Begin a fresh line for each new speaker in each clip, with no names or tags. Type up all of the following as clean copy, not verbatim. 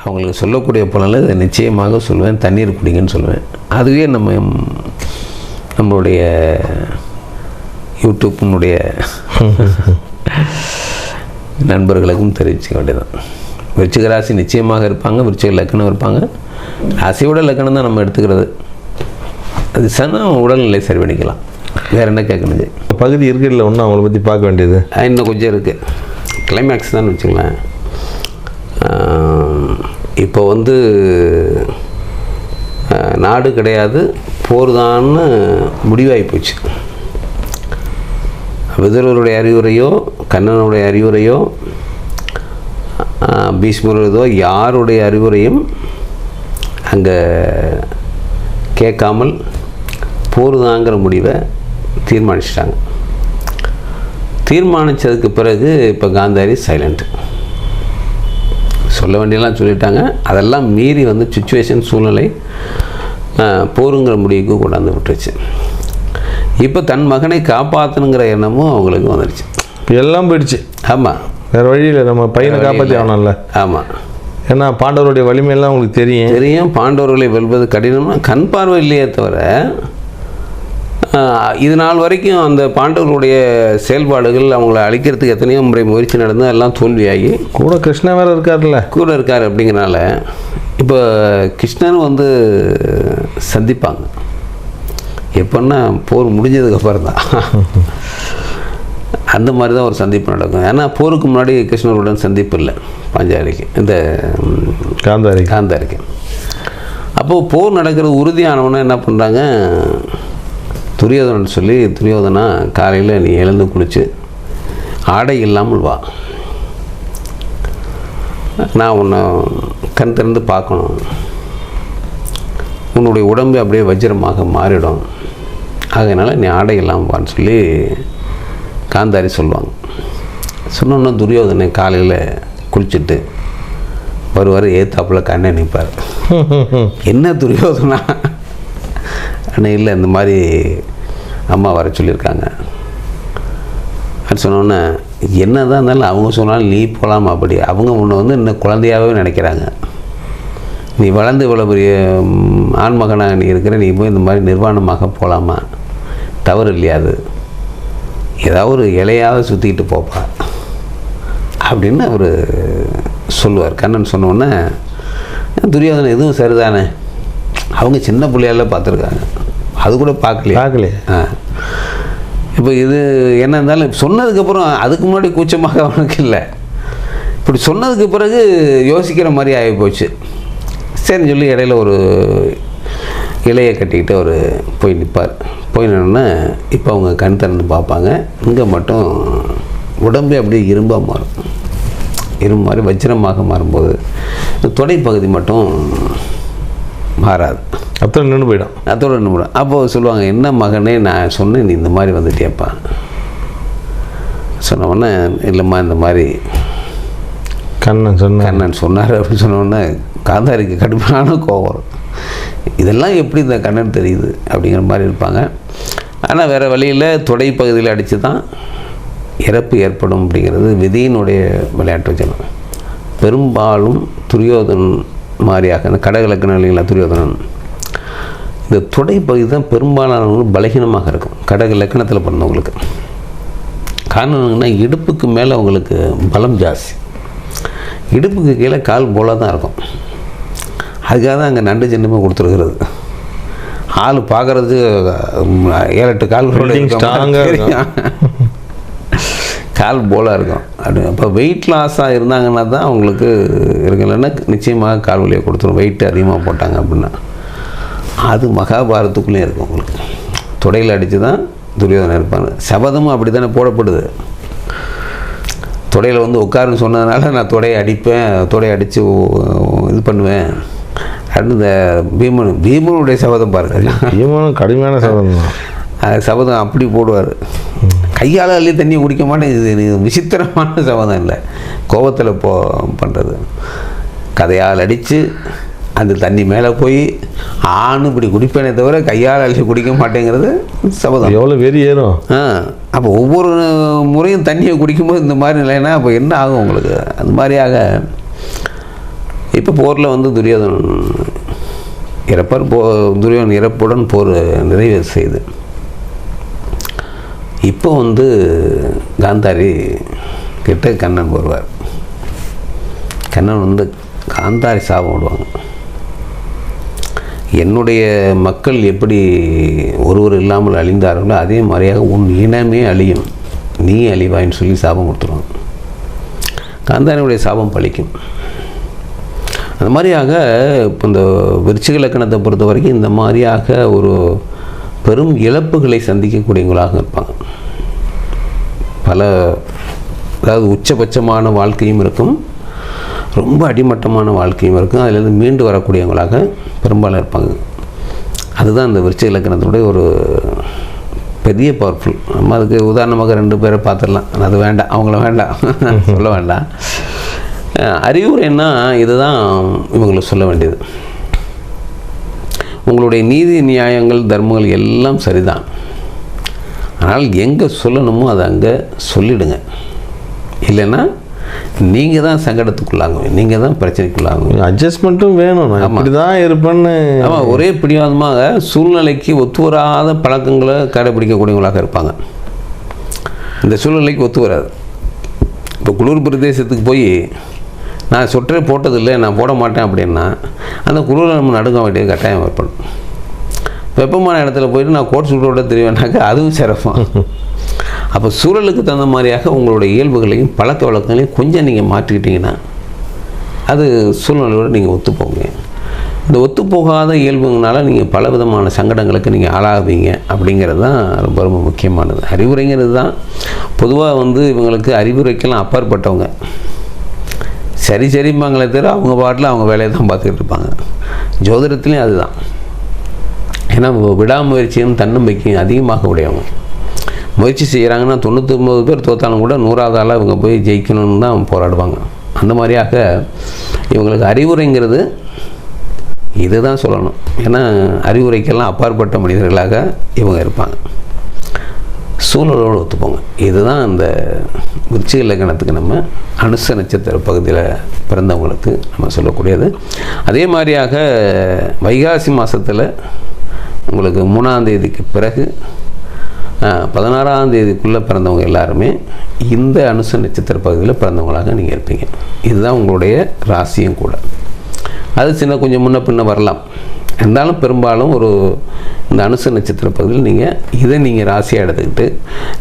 அவங்களுக்கு சொல்லக்கூடிய பலனில் இதை நிச்சயமாக சொல்லுவேன், தண்ணீர் குடிங்கன்னு சொல்லுவேன். அதுவே நம்மளுடைய யூடியூப்பினுடைய நண்பர்களுக்கும் தெரிவிக்க வேண்டியதான். விருச்சிக ராசி நிச்சயமாக இருப்பாங்க, விருச்சிக லக்கணம் இருப்பாங்க. ராசியோட லக்கணம் தான் நம்ம எடுத்துக்கிறது. அது உடல்நிலை சரி பண்ணிக்கலாம். வேறு என்ன கேட்கணும்?
பகுதி இருக்குல்ல, ஒன்றும் அவங்கள பற்றி பார்க்க வேண்டியது
இன்னும் கொஞ்சம் இருக்குது. கிளைமேக்ஸ் தான் வச்சுங்களேன். இப்போ நாடு கிடையாது, போர் தான்னு முடிவாகி போச்சு. விதுரருடைய அறிவுரையோ கண்ணனுடைய அறிவுரையோ பீஷ்மரதோ யாருடைய அறிவுரையும் அங்கே கேட்காமல் போர் தாங்கிற முடிவை தீர்மானிச்சிட்டாங்க. தீர்மானித்ததுக்கு பிறகு இப்போ காந்தாரி சைலண்ட். சொல்ல வேண்டியெல்லாம் சொல்லிட்டாங்க. அதெல்லாம் மீறி சுச்சுவேஷன் சூழ்நிலை போருங்கிற முடிவுக்கு கொண்டாந்து விட்டுருச்சு. இப்போ தன் மகனை காப்பாற்றணுங்கிற எண்ணமும் அவங்களுக்கு வந்துடுச்சு.
எல்லாம் போயிடுச்சு.
ஆமாம்,
வேறு வழியில் நம்ம பையனை காப்பாற்றி ஆகணும்ல.
ஆமாம்,
ஏன்னா பாண்டவருடைய வலிமையெல்லாம் உங்களுக்கு தெரியும்.
பாண்டவர்களை வெல்வது கடினம்னா கண் பார்வை இல்லையே தவிர இது நாள் வரைக்கும் அந்த பாண்டவர்களுடைய செயல்பாடுகள் அவங்கள அழிக்கிறதுக்கு எத்தனையோ முறை முயற்சி நடந்து எல்லாம் தோல்வியாகி
கூட கிருஷ்ணன் வேறு கூட
இருக்கார். அப்படிங்கிறனால இப்போ கிருஷ்ணன் சந்திப்பாங்க. எப்போன்னா போர் முடிஞ்சதுக்கப்புறம் தான். அந்த மாதிரி தான் ஒரு சந்திப்பு நடக்கும். ஏன்னா போருக்கு முன்னாடி கிருஷ்ணருடன் சந்திப்பு இல்லை பாஞ்சாலிக்கு, இந்த காந்தாரிக்கு. அப்போது போர் நடக்கிறது உறுதியானவொன்னே என்ன பண்ணுறாங்க, துரியோதனன் சொல்லி, துரியோதனா காலையில் நீ எழுந்து குளித்து ஆடை இல்லாமல் வா, நான் உன்னை கண் திறந்து பார்க்கணும், உன்னுடைய உடம்பு அப்படியே வஜ்ரமாக மாறிடும், அதனால் நீ ஆடை இல்லாமல் வான்னு சொல்லி காந்தாரி சொல்லுவாங்க. சொன்னோன்னா துரியோதனை காலையில் குளிச்சுட்டு வருவார், ஏத்தாப்பில் கண்ணை நிற்பார். என்ன துரியோதனா? ஆனால் இல்லை, இந்த மாதிரி அம்மா வர சொல்லியிருக்காங்க. அது சொன்னோன்னே என்ன தான் இருந்தாலும் அவங்க சொன்னாலும் நீ போகலாமா? அப்படி அவங்க உன்னை இன்னும் குழந்தையாகவே நினைக்கிறாங்க. நீ வளர்ந்து இவ்வளோ பெரிய ஆண்மகனாக நீ இருக்கிற, நீ போய் இந்த மாதிரி நிர்வாணமாக போகலாமா? தவறு இல்லையா? அது ஏதாவது ஒரு இலையாவது சுற்றிக்கிட்டு போப்பா அப்படின்னு அவர் சொல்லுவார். கண்ணன் சொன்னோன்னே துரியோதனை எதுவும் சரிதானே, அவங்க சின்ன பிள்ளையால பார்த்துருக்காங்க, அது கூட பார்க்கலையே. இப்போ இது என்ன இருந்தாலும் சொன்னதுக்கப்புறம், அதுக்கு முன்னாடி கூச்சமாக அவனுக்கு இல்லை, இப்படி சொன்னதுக்கு பிறகு யோசிக்கிற மாதிரி ஆகி போச்சு. சரின்னு சொல்லி இடையில ஒரு இலையை கட்டிக்கிட்டு அவர் போய் நிற்பார். போய் நின்னோன்னே இப்போ அவங்க கண் திறந்து பார்ப்பாங்க. இங்கே மட்டும் உடம்பே அப்படியே இரும்பாக மாறும். இரும்பு மாதிரி வஜ்ரமாக மாறும்போது தொடைப்பகுதி மட்டும் மாறாது,
அத்தோடு நின்று போயிடும்.
அப்போது சொல்லுவாங்க, என்ன மகனே நான் சொன்னேன், நீ இந்த மாதிரி வந்துட்டியப்பா. சொன்னோடனே இல்லைம்மா இந்த மாதிரி கண்ணன் சொன்னார் அப்படின்னு சொன்னோடனே காந்தாரிக்கு கடுமையான கோபம் வரும். இதெல்லாம் எப்படி இந்த கண்ணன் தெரியுது அப்படிங்கிற மாதிரி இருப்பாங்க. ஆனால் வேறு வழியில் தொடைப்பகுதியில் அடித்து தான் இறப்பு ஏற்படும் அப்படிங்கிறது விதியினுடைய விளையாட்டு வச்சனம். பெரும்பாலும் துரியோதனன் மாதிரியாக இந்த கடகலக்கணம் இல்லைங்களா, துரியோதனன் இந்த தொடைப்பகுதி தான் பெரும்பாலானவங்களுக்கு பலகீனமாக இருக்கும். கடக லக்கணத்தில் பிறந்தவங்களுக்கு காரணம்னா இடுப்புக்கு மேலே அவங்களுக்கு பலம் ஜாஸ்தி, இடுப்புக்கு கீழே கால் போல தான் இருக்கும். அதுக்காக தான் அங்கே நண்டு சின்னமாக கொடுத்துருக்கிறது. ஆள் பார்க்குறது 7-8 கால் கால் போலாக இருக்கும். அப்படி அப்போ வெயிட் லாஸாக இருந்தாங்கன்னா தான் அவங்களுக்கு இருக்கலைன்னா நிச்சயமாக கால் வலியை கொடுத்துரும். வெயிட் அதிகமாக போட்டாங்க அப்படின்னா அது மகாபாரத்துக்குள்ளேயும் இருக்கும். உங்களுக்கு தொடையில் அடித்து தான் துரியோதனன் இருப்பாங்க. சபதமும் அப்படி தானே போடப்படுது. தொடையில் உட்காருன்னு சொன்னதுனால நான் தொடையை அடிப்பேன், தொடையை அடித்து இது பண்ணுவேன் அப்படின்னு இந்த பீமனுடைய சபதம் பாருங்க.
பீமனும் கடுமையான சபதம் தான்.
சபதம் அப்படி போடுவார். கையால் அள்ளி தண்ணி குடிக்க மாட்டேன். இது விசித்திரமான சபதம் இல்லை, கோபத்தில் பண்ணுறது. கதையால் அடித்து அந்த தண்ணி மேலே போய் ஆணு இப்படி குடிப்பேனே தவிர கையால் அள்ளி குடிக்க மாட்டேங்கிறது சபதம்.
எவ்வளோ வெறி ஏறும்.
அப்போ ஒவ்வொரு முறையும் தண்ணியை குடிக்கும்போது இந்த மாதிரி நிலைன்னா அப்போ என்ன ஆகும் உங்களுக்கு? அந்த மாதிரியாக இப்போ போரில் வந்து துரியோதனன் இறப்பார். துரியோதனன் இறப்புடன் போர் நிறைவு செய்து இப்போ வந்து காந்தாரி கிட்ட கண்ணன் வருவார். கண்ணன் வந்து காந்தாரி சாபம் விடுவாங்க. என்னுடைய மக்கள் எப்படி ஒருவர் இல்லாமல் அழிந்தார்களோ அதே மாதிரியாக உன் இனமே அழியும், நீ அழிவாயின்னு சொல்லி சாபம் கொடுத்துருவாங்க. காந்தாரியுடைய சாபம் பலிக்கும். அந்த மாதிரியாக இப்போ இந்த விருச்சிக லக்கணத்தை பொறுத்த வரைக்கும் இந்த மாதிரியாக ஒரு பெரும் இழப்புகளை சந்திக்கக்கூடியவங்களாக இருப்பாங்க. அதாவது உச்சபட்சமான வாழ்க்கையும் இருக்கும், ரொம்ப அடிமட்டமான வாழ்க்கையும் இருக்கும். அதிலேருந்து மீண்டு வரக்கூடியவங்களாக பெரும்பாலும் இருப்பாங்க. அதுதான் இந்த விருச்சிக லக்கணத்தினுடைய ஒரு பெரிய பவர்ஃபுல். நம்ம அதுக்கு உதாரணமாக 2 பேரை பார்த்துடலாம். அது வேண்டாம், அவங்கள வேண்டாம் சொல்ல வேண்டாம். அறிவுரைன்னா இதுதான் இவங்களுக்கு சொல்ல வேண்டியது. உங்களுடைய நீதி நியாயங்கள் தர்மங்கள் எல்லாம் சரிதான், ஆனால் எங்கே சொல்லணுமோ அதை அங்கே சொல்லிடுங்க. இல்லைன்னா நீங்கள் தான் சங்கடத்துக்குள்ளாங்க, நீங்கள் தான் பிரச்சனைக்குள்ளாங்க.
அட்ஜஸ்ட்மெண்ட்டும் வேணும். அப்படி தான் இருப்பேன்னு.
ஆமாம், ஒரே பிடிவாதமாக சூழ்நிலைக்கு ஒத்து வராத பழக்கங்களை கடைபிடிக்கக்கூடியவங்களாக இருப்பாங்க. இந்த சூழ்நிலைக்கு ஒத்து வராது. இப்போ குளிர் பிரதேசத்துக்கு போய் நான் சொட்டரே போட்டதில்லை, நான் போட மாட்டேன் அப்படின்னா அந்த குளிரில் நம்ம நடுங்க வேண்டியது கட்டாயம் ஏற்படும். வெப்பமான இடத்துல போய்ட்டு நான் கோட் சுட்டோட தெரிவேனாக்கா அதுவும் சிறப்பாக. அப்போ சூழலுக்கு தகுந்த மாதிரியாக உங்களுடைய இயல்புகளையும் பழக்க வழக்கங்களையும் கொஞ்சம் நீங்கள் மாற்றிக்கிட்டிங்கன்னா அது சூழ்நிலையோடு நீங்கள் ஒத்துப்போங்க. இந்த ஒத்துப்போகாத இயல்புங்களால் நீங்கள் பல விதமான சங்கடங்களுக்கு நீங்கள் ஆளாகுவீங்க. அப்படிங்கிறது தான் ரொம்ப ரொம்ப முக்கியமானது. அறிவுரைங்கிறது தான் பொதுவாக வந்து இவங்களுக்கு அறிவுரைக்கெல்லாம் அப்பாற்பட்டவங்க. சரிம்பாங்களே தவிர அவங்க பாட்டில் அவங்க வேலையை தான் பார்த்துக்கிட்டு இருப்பாங்க. ஜோதிடத்துலேயும் அதுதான். ஏன்னா விடாமுயற்சியும் தன்னம்பிக்கையும் அதிகமாக உடையவங்க. முயற்சி செய்கிறாங்கன்னா 99 பேர் தோத்தாலும் கூட 100வது ஆளாக இவங்க போய் ஜெயிக்கணும்னு தான் போராடுவாங்க. அந்த மாதிரியாக இவங்களுக்கு அறிவுரைங்கிறது இதுதான் சொல்லணும். ஏன்னா அறிவுரைக்கெல்லாம் அப்பாற்பட்ட மனிதர்களாக இவங்க இருப்பாங்க. சூழலோடு ஒத்துப்போங்க. இதுதான் அந்த விருச்சிக லக்கணத்துக்கு நம்ம அனுச நட்சத்திர பகுதியில் பிறந்தவங்களுக்கு நம்ம சொல்லக்கூடியது. அதே மாதிரியாக வைகாசி மாதத்தில் உங்களுக்கு 3ஆம் தேதிக்கு பிறகு 16ஆம் தேதிக்குள்ளே பிறந்தவங்க எல்லாருமே இந்த அனுச நட்சத்திர பகுதியில் பிறந்தவங்களாக நீங்கள் இருப்பீங்க. இதுதான் உங்களுடைய ராசியும் கூட. அது சின்ன கொஞ்சம் முன்ன பின்ன வரலாம். இருந்தாலும் பெரும்பாலும் ஒரு இந்த அனுச நட்சத்திர பகுதியில் நீங்கள் ராசியாக எடுத்துக்கிட்டு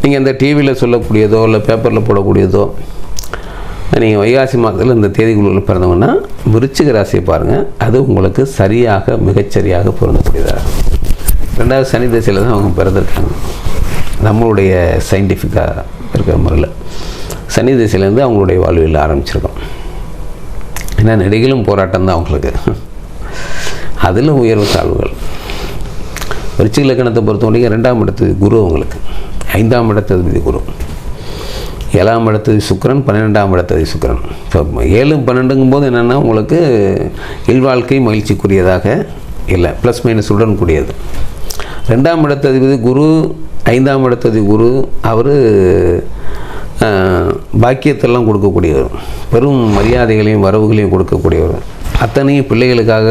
நீங்கள் இந்த டிவியில் சொல்லக்கூடியதோ இல்லை பேப்பரில் போடக்கூடியதோ நீங்கள் வைகாசி மாதத்தில் இந்த தேதிக்குள்ள பிறந்தவங்கன்னா விருச்சிக ராசியை பாருங்கள். அது உங்களுக்கு சரியாக மிகச்சரியாக பொருந்தக்கூடியதாக. 2வது சனி திசையில் தான் அவங்க பிறந்திருக்காங்க. நம்மளுடைய சயின்டிஃபிக்காக இருக்கிற முறையில் சனி திசையிலேருந்து அவங்களுடைய வாழ்வில் ஆரம்பிச்சிருக்கோம். ஏன்னா நெடுகிலும் போராட்டம் தான் அவங்களுக்கு. அதில் உயர்வு தாழ்வுகள். விருச்சிக லக்கணத்தை பொறுத்த வரைக்கும் 2ஆம் இடத்து குரு அவங்களுக்கு, 5ஆம் இடத்ததிபதி குரு, 7ஆம் இடத்ததி சுக்கிரன், 12ஆம் இடத்ததி சுக்கிரன். இப்போ 7, 12ங்கும் போது என்னென்னா உங்களுக்கு இல்வாழ்க்கை மகிழ்ச்சிக்குரியதாக இல்லை, ப்ளஸ் மைனஸ் உடன் கூடியது. 2ஆம் இடத்ததிபதி குரு, 5ஆம் இடத்ததி குரு, அவர் பாக்கியத்தெல்லாம் கொடுக்கக்கூடியவர், பெரும் மரியாதைகளையும் வரவுகளையும் கொடுக்கக்கூடியவர். அத்தனையும் பிள்ளைகளுக்காக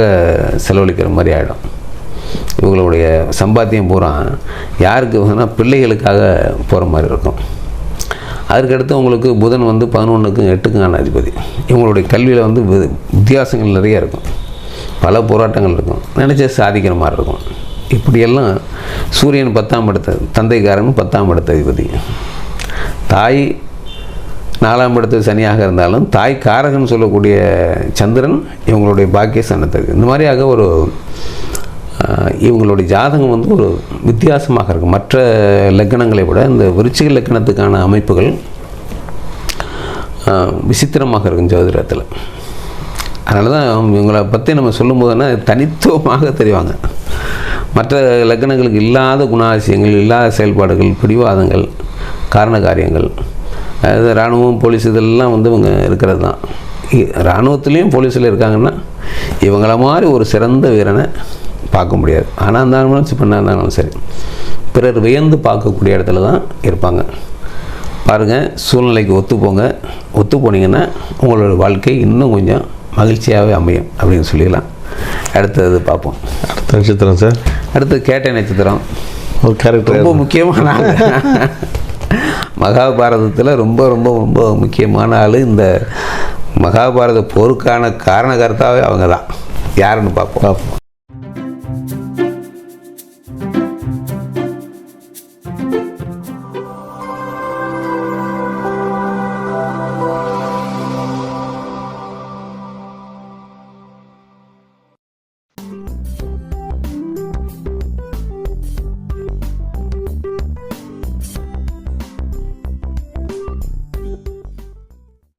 செலவழிக்கிற மாதிரி ஆகிடும். இவங்களுடைய சம்பாத்தியம் பூரா யாருக்கு வேணால் பிள்ளைகளுக்காக போகிற மாதிரி இருக்கும். அதுக்கடுத்து உங்களுக்கு புதன் வந்து 11க்கும் 8க்குமான அதிபதி. இவங்களுடைய கல்வியில் வந்து வித்தியாசங்கள் நிறைய இருக்கும், பல போராட்டங்கள் இருக்கும், நினச்ச சாதிக்கிற மாதிரி இருக்கும். இப்படியெல்லாம் சூரியன் 10ஆம் இடத்த தந்தைக்காரன் 10ஆம் இடத்த அதிபதி. தாய் 4ஆம் இடத்து சனியாக இருந்தாலும் தாய் காரகன் சொல்லக்கூடிய சந்திரன் இவங்களுடைய பாக்கியஸ்தானத்துக்கு. இந்த மாதிரியாக ஒரு இவங்களுடைய ஜாதகம் வந்து ஒரு வித்தியாசமாக இருக்கும். மற்ற லக்கணங்களை விட இந்த விருச்சிக லக்கணத்துக்கான அமைப்புகள் விசித்திரமாக இருக்கும் ஜோதிடத்தில். அதனால தான் இவங்களை பற்றி நம்ம சொல்லும்போதுன்னா தனித்துவமாக தெரிவாங்க. மற்ற லக்கணங்களுக்கு இல்லாத குணாதிசயங்கள், இல்லாத செயல்பாடுகள், பிடிவாதங்கள், காரண காரியங்கள், அதாவது இராணுவம் போலீஸ் இதெல்லாம் வந்து இவங்க இருக்கிறது தான். இராணுவத்துலேயும் போலீஸில் இருக்காங்கன்னா இவங்கள மாதிரி ஒரு சிறந்த வீரனை பார்க்க முடியாது. ஆனால் இருந்தாலும் பண்ணா இருந்தாலும் சரி, பிறர் வியந்து பார்க்கக்கூடிய இடத்துல தான் இருப்பாங்க. பாருங்கள், சூழ்நிலைக்கு ஒத்து போனீங்கன்னா உங்களோட வாழ்க்கை இன்னும் கொஞ்சம் மகிழ்ச்சியாகவே அமையும் அப்படின்னு சொல்லிடலாம். அடுத்தது பார்ப்போம்.
அடுத்த நட்சத்திரம் சார்,
அடுத்து கேட்டை நட்சத்திரம்.
ஒரு கேரக்டர்
ரொம்ப முக்கியமான ஆள். மகாபாரதத்தில் ரொம்ப ரொம்ப ரொம்ப முக்கியமான ஆள். இந்த மகாபாரத போருக்கான காரணகர்த்தாவே அவங்க தான். யாருன்னு பார்ப்போம்.